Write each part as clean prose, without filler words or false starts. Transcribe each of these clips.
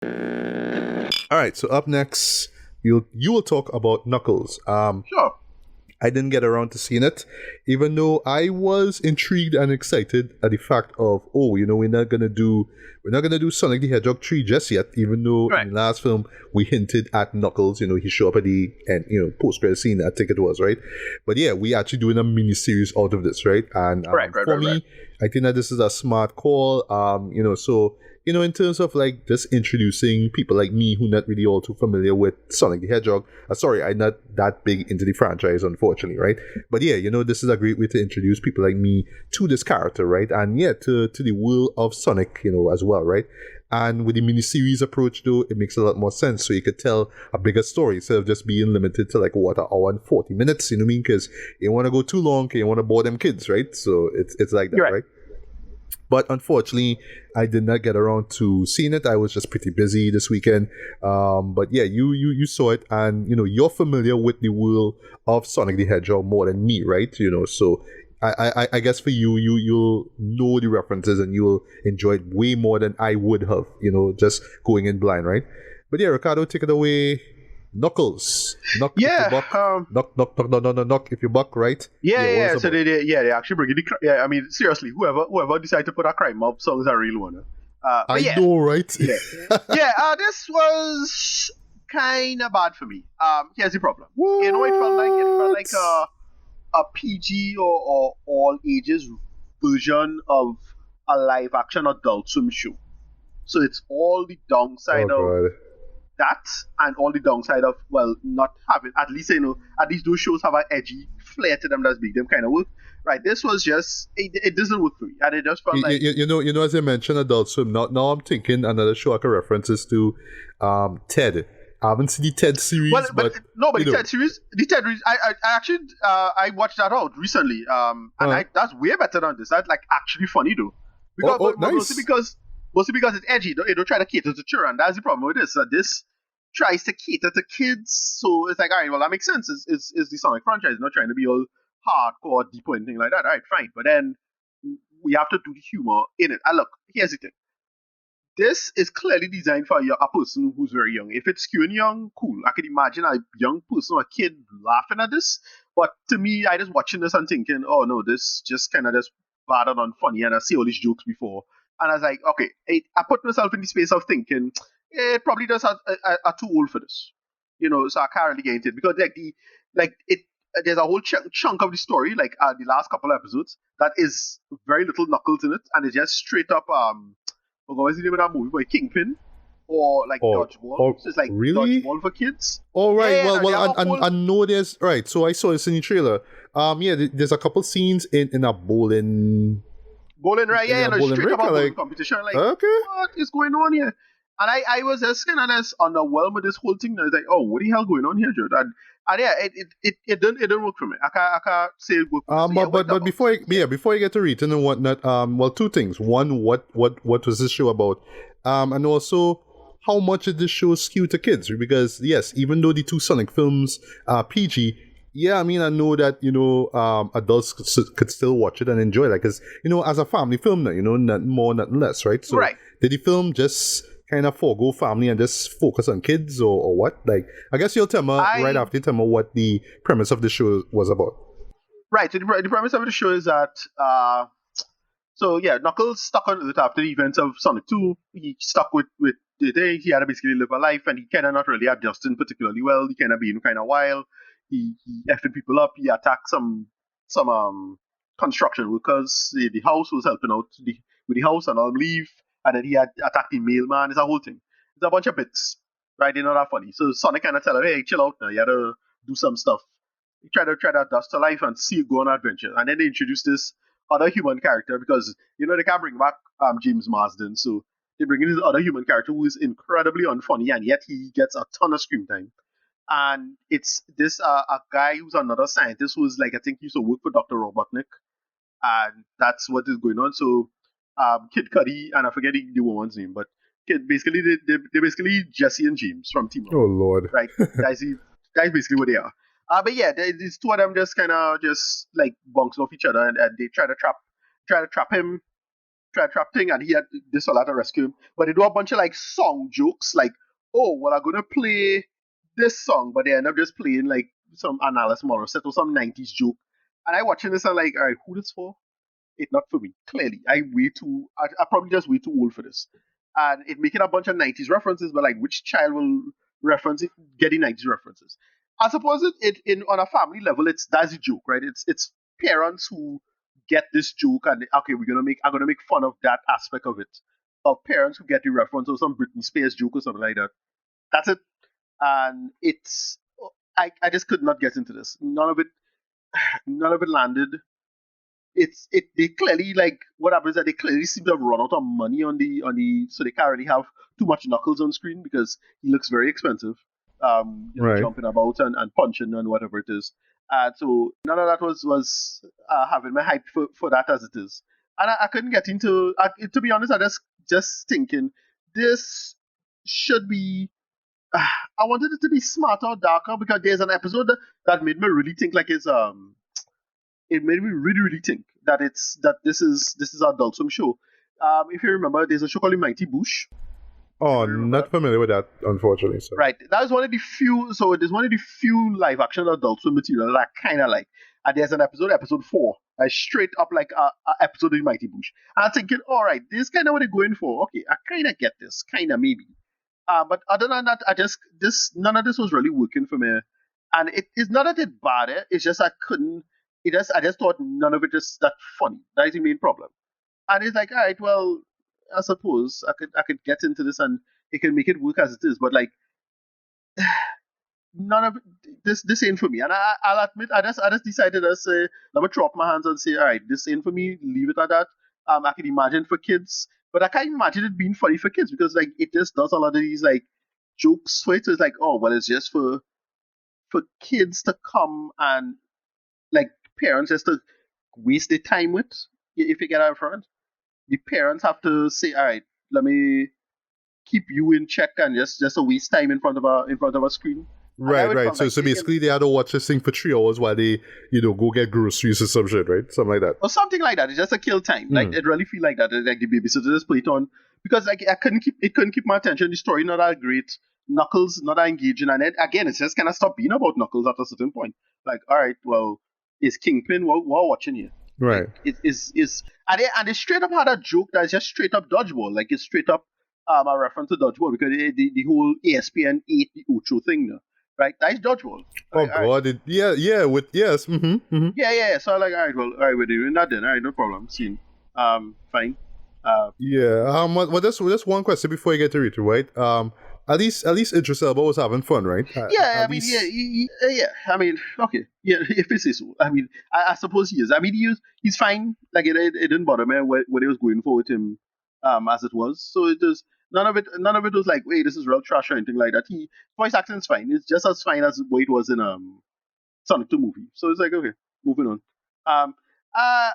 All right, so up next, you will talk about Knuckles. Sure. I didn't get around to seeing it, even though I was intrigued and excited at the fact of, we're not gonna do Sonic the Hedgehog 3 just yet, even though Right. in the last film we hinted at Knuckles, he showed up at the end, post credit scene, I think it was, right? But yeah, we actually doing a mini series out of this, right? And for me, I think that this is a smart call. So in terms of like just introducing people like me who not really all too familiar with Sonic the Hedgehog. Sorry, I'm not that big into the franchise, unfortunately, right? But yeah, this is a great way to introduce people like me to this character, right? And yeah, to the world of Sonic, as well, right? And with the miniseries approach, though, it makes a lot more sense. So you could tell a bigger story instead of just being limited to like, an hour and 40 minutes, you know what I mean? Because you don't want to go too long, because you want to bore them kids, right? So it's like that, right? But unfortunately, I did not get around to seeing it. I was just pretty busy this weekend. But yeah, you saw it, and you're familiar with the world of Sonic the Hedgehog more than me, right? So I guess for you'll know the references and you'll enjoy it way more than I would have, just going in blind, right? But yeah, Ricardo, take it away. Knuckles. Knock if you buck. Knock if you buck, right? Yeah. So they actually bring in I mean, seriously, whoever decided to put a crime mob song is a real one. I know, right? Yeah. This was kind of bad for me. Here's the problem. What? It felt like a PG or all ages version of a live action Adult Swim show. So it's all the downside of that, and all the downside of not having, at least those shows have an edgy flair to them that's make them kind of work. Right, this was just it doesn't work for me, and it just felt like as I mentioned Adult Swim. Now I'm thinking another show I can references to, Ted. I haven't seen the Ted series, but the Ted series, I actually I watched that out recently, and that's way better than this. That's like actually funny though, because nice. Mostly because it's edgy. It don't try to cater to children. That's the problem with this. This tries to cater to kids, so it's like, all right, well, that makes sense. It's the Sonic franchise, not trying to be all hardcore, deep or anything like that. All right, fine. But then we have to do the humor in it. And look, here's the thing. This is clearly designed for a person who's very young. If it's G.U.N young, cool. I can imagine a young person or a kid laughing at this. But to me, I just watching this and thinking, oh no, this just kind of just bad and unfunny, and I see all these jokes before. And I was like, okay, I put myself in the space of thinking, it probably does are too old for this, so I can't really get into it, because there's a whole chunk of the story, like the last couple of episodes, that is very little Knuckles in it, and it's just straight up what was the name of that movie, by Kingpin, or like Dodgeball. So it's like really? Dodgeball for kids. Oh right, I know there's right. So I saw this in the trailer. There's a couple scenes in a bowling, right? Yeah, straight up a bowling competition. Like, okay, what is going on here? And I was just kind of just underwhelmed with this whole thing. I was like, oh, what the hell going on here, Jude? And yeah, it didn't work for me. I can't say it worked for me. But before you get to read and whatnot, two things. One, what was this show about? And also, how much did this show skew to kids? Because yes, even though the two Sonic films are PG, yeah, I mean, I know that, adults could still watch it and enjoy it. Because, as a family film, not more, not less, right? So right. Did the film just kind of forego family and just focus on kids, or what? Like, I guess you'll tell me right after you tell me what the premise of the show was about. Right. So the premise of the show is that, Knuckles stuck on Earth after the events of Sonic 2. He stuck with the day. He had to basically live a life, and he kind of not really adjusting particularly well. He kind of being kind of wild. He effing people up. He attacked some construction workers. The house was helping out with the house, and all leave. And then he had attacked the mailman. It's a whole thing. It's a bunch of bits, right? They're not that funny. So Sonic kind of tell him, hey, chill out now. You gotta do some stuff. He try to adjust to life and see go on an adventure. And then they introduce this other human character, because they can't bring back James Marsden. So they bring in this other human character who is incredibly unfunny, and yet he gets a ton of screen time. And it's this a guy who's another scientist who's like, I think he used to work for Dr. Robotnik, and that's what is going on. So Kid Cudi, and I forget the woman's name, but basically they're basically Jesse and James from Team Up. Oh Lord, right? That's basically what they are. But yeah, these two of them just kind of just like bouncing off each other, and they try to trap him. trap thing, and he had this fella to rescue him. But they do a bunch of like song jokes, like, oh, well, I'm gonna play this song, but they end up just playing like some Analysis Morissette or some 90s joke. And I watching this and like, all right, who this for? It's not for me. Clearly, I probably just way too old for this. And it making a bunch of 90s references, but like, which child will reference it, getting 90s references? I suppose on a family level, that's a joke, right? It's parents who get this joke and okay, I'm gonna make fun of that aspect of it. Of parents who get the reference or some Britney Spears joke or something like that. That's it. And I just could not get into this. None of it landed. They clearly, like, what happens is that they clearly seem to have run out of money on the so they can't really have too much Knuckles on screen because he looks very expensive. Right. Jumping about and punching and whatever it is. So none of that was having my hype for that as it is. And I couldn't get into to be honest, I just thinking this should be I wanted it to be smarter or darker because there's an episode that made me really think like it made me really, really think that this is an Adult Swim show. If you remember, there's a show called The Mighty Boosh. Oh, not familiar with that, unfortunately. So. Right, that was one of the few. So it is one of the few live action Adult Swim material that I kind of like. And there's an episode 4, straight up like a episode of The Mighty Boosh. And I'm thinking, all right, this is kind of what they're going for. Okay, I kind of get this, kind of maybe. But other than that, none of this was really working for me. And it's not that it's bad. It's just I couldn't. I just thought none of it is that funny. That is the main problem. And it's like, all right, well, I suppose I could get into this and it can make it work as it is. But like, none of this ain't for me. And I'll admit, I just decided to say, let me drop my hands and say, all right, this ain't for me. Leave it at that. I can imagine for kids, but I can't imagine it being funny for kids because like it just does a lot of these like jokes. So it's like, oh, well, it's just for kids to come and like parents just to waste their time with. If you get out front, the parents have to say, all right, let me keep you in check and just to waste time in front of a screen. Right. So basically, they had to watch this thing for 3 hours while they, go get groceries or some shit, right? Something like that. Or something like that. It's just a kill time. Like it really feel like that. Like the babysitter just put it on because like it couldn't keep my attention. The story not that great. Knuckles not that engaging, and it's just kind of stopped being about Knuckles at a certain point. Like, all right, well, is Kingpin what we're watching here? Right. Like, and they straight up had a joke that's just straight up dodgeball. Like it's straight up a reference to dodgeball because the whole ESPN 8 the Ocho thing now. Right, that's dodgeball. Oh God! Right. Yes. Yeah. So I'm like, all right, we're doing that then. All right, no problem. Scene. Fine. Well, that's one question before you get to it, right? At least Idris Elba was having fun, right? Yeah. I mean, okay. Yeah, if you say so. I mean, I suppose he is. I mean, he's fine. Like it didn't bother me what he was going for with him, as it was. So it is. None of it was like, wait, this is real trash or anything like that. Voice acting is fine. It's just as fine as what it was in Sonic 2 movie. So it's like, okay, moving on. I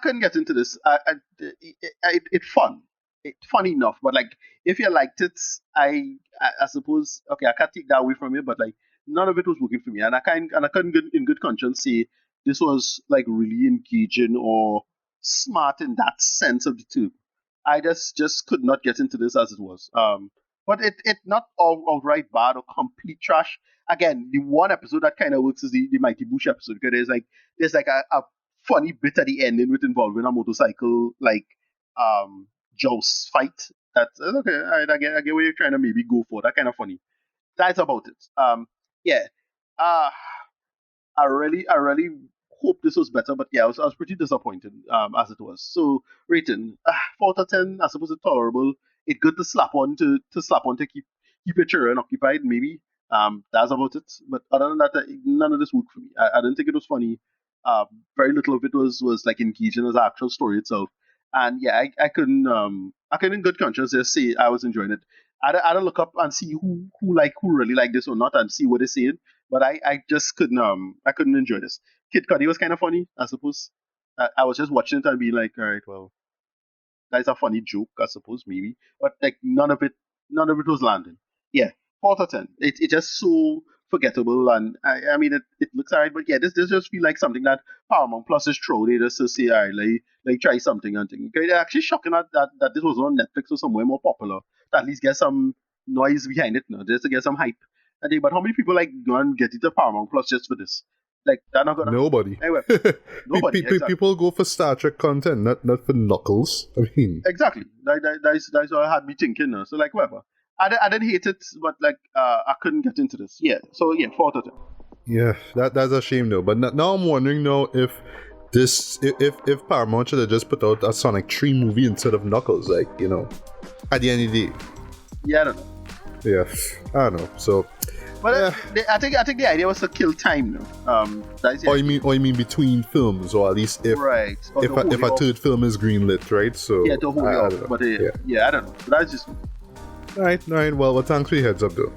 couldn't get into this. It's fun. It's fun enough, but like, if you liked it, I suppose, okay, I can't take that away from you, but like, none of it was working for me, and I couldn't in good conscience say this was like really engaging or smart in that sense of the term. I just could not get into this as it was. But it not outright bad or complete trash. Again, the one episode that kind of works is the Mighty Boosh episode because there's like a funny bit at the ending with involving a motorcycle like joust fight. That's okay. I get where you're trying to maybe go for. That kind of funny. That's about it. Yeah. I really hope this was better, but yeah, I was pretty disappointed as it was. So rating 4 out of 10. I suppose it's tolerable. It's good to slap on to keep your children occupied. Maybe that's about it. But other than that, none of this worked for me. I didn't think it was funny. Very little of it was like engaging as the actual story itself. And yeah, I couldn't in good conscience just say I was enjoying it. I'd look up and see who really liked this or not and see what they're saying. But I just couldn't enjoy this. Kid Cudi was kind of funny, I suppose. I was just watching it and being like, all right, well, that's a funny joke, I suppose, maybe. But like none of it was landing. Yeah, 4 out of 10. It's just so forgettable, and I mean it looks alright, but yeah, this just feel like something that Paramount Plus is throwing just to say, alright, like try something and thing. Okay, they're actually shocking that this was on Netflix or somewhere more popular to at least get some noise behind it, just to get some hype. I think, but how many people like go and get into Paramount Plus just for this? Like they're not gonna. Nobody. Anyway, nobody. Exactly. People go for Star Trek content, not for Knuckles. I mean, exactly. That's what had me thinking. So like whatever. I didn't hate it, but like I couldn't get into this. Yeah. So yeah, 4 out of 10. Yeah, that's a shame though. But now I'm wondering now if if Paramount should have just put out a Sonic 3 movie instead of Knuckles, like, you know, at the end of the day. Yeah, I don't know. Yeah, I don't know. So, but I think the idea was to kill time. Or you mean between films, or at least if if a third film is greenlit, right? So yeah, to hold it off. But yeah, I don't know. But that's just. All right. Well, thanks for your heads up though.